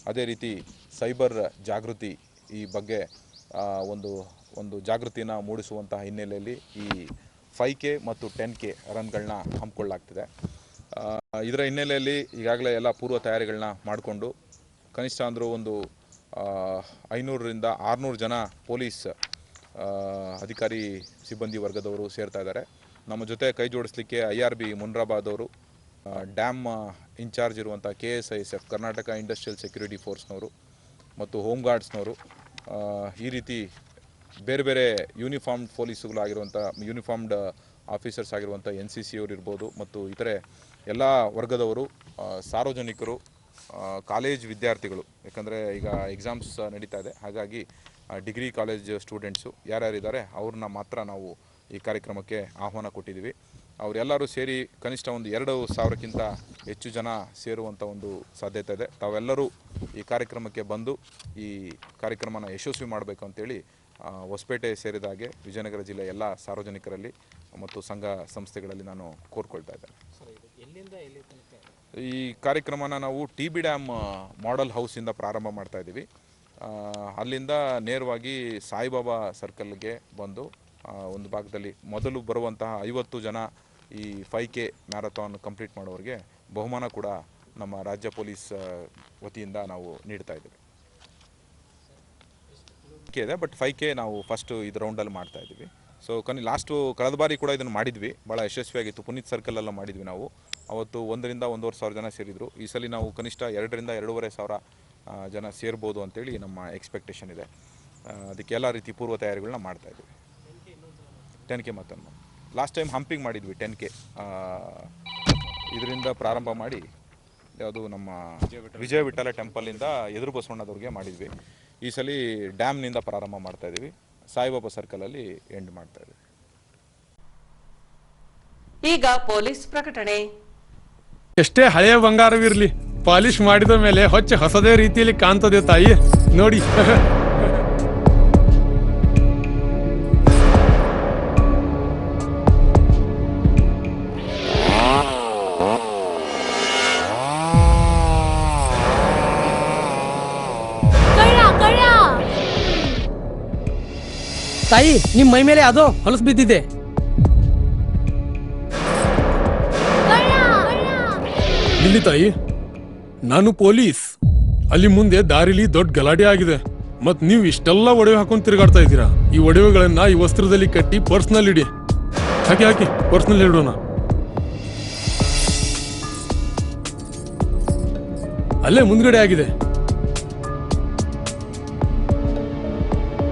ಅದೇ ರೀತಿ ಸೈಬರ್ ಜಾಗೃತಿ ಈ ಬಗ್ಗೆ ಒಂದು ಜಾಗೃತಿನ ಮೂಡಿಸುವಂತಹ ಹಿನ್ನೆಲೆಯಲ್ಲಿ ಈ 5K ಮತ್ತು 10K ರನ್ಗಳನ್ನ ಹಮ್ಮಿಕೊಳ್ಳಲಾಗ್ತಿದೆ. ಇದರ ಹಿನ್ನೆಲೆಯಲ್ಲಿ ಈಗಾಗಲೇ ಎಲ್ಲ ಪೂರ್ವ ತಯಾರಿಗಳನ್ನ ಮಾಡಿಕೊಂಡು ಕನಿಷ್ಠ ಅಂದರೂ ಒಂದು 500 ರಿಂದ 600 ಜನ ಪೊಲೀಸ್ ಅಧಿಕಾರಿ ಸಿಬ್ಬಂದಿ ವರ್ಗದವರು ಸೇರ್ತಾ ಇದ್ದಾರೆ. ನಮ್ಮ ಜೊತೆ ಕೈ ಜೋಡಿಸಲಿಕ್ಕೆ IRB ಮುನ್ರಾಬಾದ್ ಅವರು, ಡ್ಯಾಮ್ ಇನ್ಚಾರ್ಜ್ ಇರುವಂಥ KSISF ಕರ್ನಾಟಕ ಇಂಡಸ್ಟ್ರಿಯಲ್ ಸೆಕ್ಯೂರಿಟಿ ಫೋರ್ಸ್ನವರು ಮತ್ತು ಹೋಮ್ ಗಾರ್ಡ್ಸ್ನವರು, ಈ ರೀತಿ ಬೇರೆ ಬೇರೆ ಯೂನಿಫಾರ್ಮ್ಡ್ ಪೊಲೀಸುಗಳಾಗಿರುವಂಥ ಯೂನಿಫಾರ್ಮ್ಡ್ ಆಫೀಸರ್ಸ್ ಆಗಿರುವಂಥ NCC ಅವರು ಇರ್ಬೋದು ಮತ್ತು ಇತರೆ ಎಲ್ಲ ವರ್ಗದವರು, ಸಾರ್ವಜನಿಕರು, ಕಾಲೇಜ್ ವಿದ್ಯಾರ್ಥಿಗಳು, ಯಾಕಂದರೆ ಈಗ ಎಕ್ಸಾಮ್ಸ್ ನಡೀತಾ ಇದೆ, ಹಾಗಾಗಿ ಡಿಗ್ರಿ ಕಾಲೇಜ್ ಸ್ಟೂಡೆಂಟ್ಸು ಯಾರ್ಯಾರಿದ್ದಾರೆ ಅವ್ರನ್ನ ಮಾತ್ರ ನಾವು ಈ ಕಾರ್ಯಕ್ರಮಕ್ಕೆ ಆಹ್ವಾನ ಕೊಟ್ಟಿದ್ದೀವಿ. ಅವರೆಲ್ಲರೂ ಸೇರಿ ಕನಿಷ್ಠ ಒಂದು 2,000ಕ್ಕಿಂತ ಹೆಚ್ಚು ಜನ ಸೇರುವಂಥ ಒಂದು ಸಾಧ್ಯತೆ ಇದೆ. ತಾವೆಲ್ಲರೂ ಈ ಕಾರ್ಯಕ್ರಮಕ್ಕೆ ಬಂದು ಈ ಕಾರ್ಯಕ್ರಮನ ಯಶಸ್ವಿ ಮಾಡಬೇಕು ಅಂತೇಳಿ ಹೊಸಪೇಟೆ ಸೇರಿದ ಹಾಗೆ ವಿಜಯನಗರ ಜಿಲ್ಲೆ ಎಲ್ಲ ಸಾರ್ವಜನಿಕರಲ್ಲಿ ಮತ್ತು ಸಂಘ ಸಂಸ್ಥೆಗಳಲ್ಲಿ ನಾನು ಕೋರ್ಕೊಳ್ತಾ ಇದ್ದೇನೆ. ಈ ಕಾರ್ಯಕ್ರಮನ ನಾವು TB ಡ್ಯಾಮ್ ಮಾಡೆಲ್ ಹೌಸಿಂದ ಪ್ರಾರಂಭ ಮಾಡ್ತಾ ಇದ್ದೀವಿ. ಅಲ್ಲಿಂದ ನೇರವಾಗಿ ಸಾಯಿಬಾಬಾ ಸರ್ಕಲ್ಗೆ ಬಂದು ಒಂದು ಭಾಗದಲ್ಲಿ ಮೊದಲು ಬರುವಂತಹ 50 ಜನ ಈ 5K ಮ್ಯಾರಥಾನ್ ಕಂಪ್ಲೀಟ್ ಮಾಡೋರಿಗೆ ಬಹುಮಾನ ಕೂಡ ನಮ್ಮ ರಾಜ್ಯ ಪೊಲೀಸ್ ವತಿಯಿಂದ ನಾವು ನೀಡ್ತಾ ಇದ್ದೀವಿ. ಇದೆ ಬಟ್ 5K ನಾವು ಫಸ್ಟ್ ಇದು ರೌಂಡಲ್ಲಿ ಮಾಡ್ತಾ ಇದ್ದೀವಿ. ಸೊ ಕಳೆದ ಬಾರಿ ಕೂಡ ಇದನ್ನು ಮಾಡಿದ್ವಿ, ಭಾಳ ಯಶಸ್ವಿಯಾಗಿತ್ತು. ಪುನೀತ್ ಸರ್ಕಲೆಲ್ಲ ಮಾಡಿದ್ವಿ ನಾವು. ಅವತ್ತು 1 ರಿಂದ 1.5 ಸಾವಿರ ಜನ ಸೇರಿದರು. ಈ ಸಲ ನಾವು ಕನಿಷ್ಠ 2 ರಿಂದ 2.5 ಸಾವಿರ ಜನ ಸೇರ್ಬೋದು ಅಂತೇಳಿ ನಮ್ಮ ಎಕ್ಸ್ಪೆಕ್ಟೇಷನ್ ಇದೆ. ಅದಕ್ಕೆ ಎಲ್ಲ ರೀತಿ ಪೂರ್ವ ತಯಾರಿಗಳನ್ನ ಮಾಡ್ತಾ ಇದ್ದೀವಿ. 10K ಮತ್ತೊಂದು ಲಾಸ್ಟ್ ಟೈಮ್ ಹಂಪಿಂಗ್ ಮಾಡಿದ್ವಿ. 10K ಇದರಿಂದ ಪ್ರಾರಂಭ ಮಾಡಿ ಯಾವುದು ನಮ್ಮ ವಿಜಯ ವಿಠಲ ಟೆಂಪಲಿಂದ ಎದುರು ಬಸವಣ್ಣದವ್ರಿಗೆ ಮಾಡಿದ್ವಿ. ಈ ಸಲ ಡ್ಯಾಮ್ನಿಂದ ಪ್ರಾರಂಭ ಮಾಡ್ತಾ ಇದ್ದೀವಿ, ಸಾಯಿಬಾಬಾ ಸರ್ಕಲಲ್ಲಿ ಎಂಡ್ ಮಾಡ್ತಾ ಇದ್ದೀವಿ. ಈಗ ಪೊಲೀಸ್ ಪ್ರಕಟಣೆ. ಎಷ್ಟೇ ಹಳೆಯ ಬಂಗಾರವಿರ್ಲಿ, ಪಾಲಿಶ್ ಮಾಡಿದ ಮೇಲೆ ಹೊಸದೇ ರೀತಿಯಲ್ಲಿ ಕಾಣ್ತದೆ ತಾಯಿ ನೋಡಿ. ತಾಯಿ, ನಿಮ್ ಮೈ ಮೇಲೆ ಅದು ಹೊಲಸು ಬಿದ್ದಿದೆ. ಇಲ್ಲಿ ತಾಯಿ, ನಾನು ಪೊಲೀಸ್. ಅಲ್ಲಿ ಮುಂದೆ ದಾರಿಲಿ ದೊಡ್ಡ ಗಲಾಟೆ ಆಗಿದೆ, ಮತ್ ನೀವು ಇಷ್ಟೆಲ್ಲ ಒಡವೆ ಹಾಕೊಂಡು ತಿರುಗಾಡ್ತಾ ಇದ್ದೀರಾ. ಈ ಒಡವೆಗಳನ್ನ ಈ ವಸ್ತ್ರದಲ್ಲಿ ಕಟ್ಟಿ ಪರ್ಸ್ನಲ್ಲಿ ಇಡಿ. ಹಾಕಿ ಪರ್ಸ್ನಲ್ಲಿ ಇಡೋಣ. ಅಲ್ಲೇ ಮುಂದ್ಗಡೆ ಆಗಿದೆ.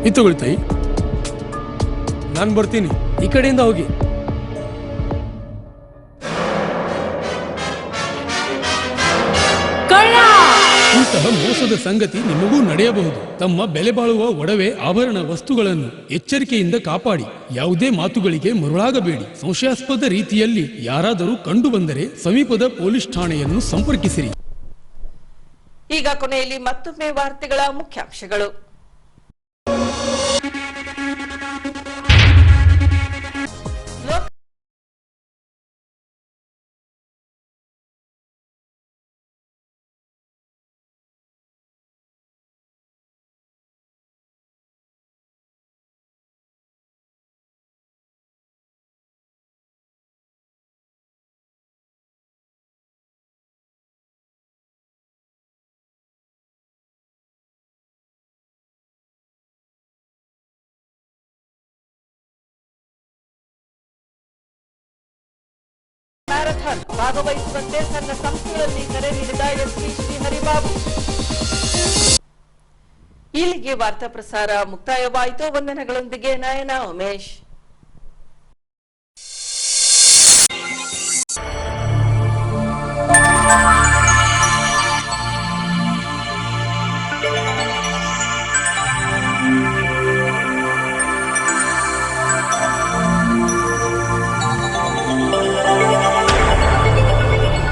ಇದು ತಗೊಳ್ಳಿ ತಾಯಿ, ನಾನು ಬರ್ತೀನಿ. ಈ ಕಡೆಯಿಂದ ಹೋಗಿ. ಇಂತಹ ಮೋಸದ ಸಂಗತಿ ನಿಮಗೂ ನಡೆಯಬಹುದು. ತಮ್ಮ ಬೆಲೆ ಬಾಳುವ ಒಡವೆ ಆಭರಣ ವಸ್ತುಗಳನ್ನು ಎಚ್ಚರಿಕೆಯಿಂದ ಕಾಪಾಡಿ. ಯಾವುದೇ ಮಾತುಗಳಿಗೆ ಮರುಳಾಗಬೇಡಿ. ಸಂಶಯಾಸ್ಪದ ರೀತಿಯಲ್ಲಿ ಯಾರಾದರೂ ಕಂಡು ಬಂದರೆ ಸಮೀಪದ ಪೊಲೀಸ್ ಠಾಣೆಯನ್ನು ಸಂಪರ್ಕಿಸಿರಿ. ಈಗ ಕೊನೆಯಲ್ಲಿ ಮತ್ತೊಮ್ಮೆ ವಾರ್ತೆಗಳ ಮುಖ್ಯಾಂಶಗಳು. ಮ್ಯಾರಥಾನ್ ಭಾಗವಹಿಸುವಂತೆ ಸಂಘ ಸಂಸ್ಥೆಗಳಲ್ಲಿ ಕರೆ ನೀಡಿದ SP ಶ್ರೀ ಹರಿಬಾಬು. ಇಲ್ಲಿಗೆ ವಾರ್ತಾ ಪ್ರಸಾರ ಮುಕ್ತಾಯವಾಯಿತು. ವಂದನೆಗಳೊಂದಿಗೆ ನಯನ ಉಮೇಶ್.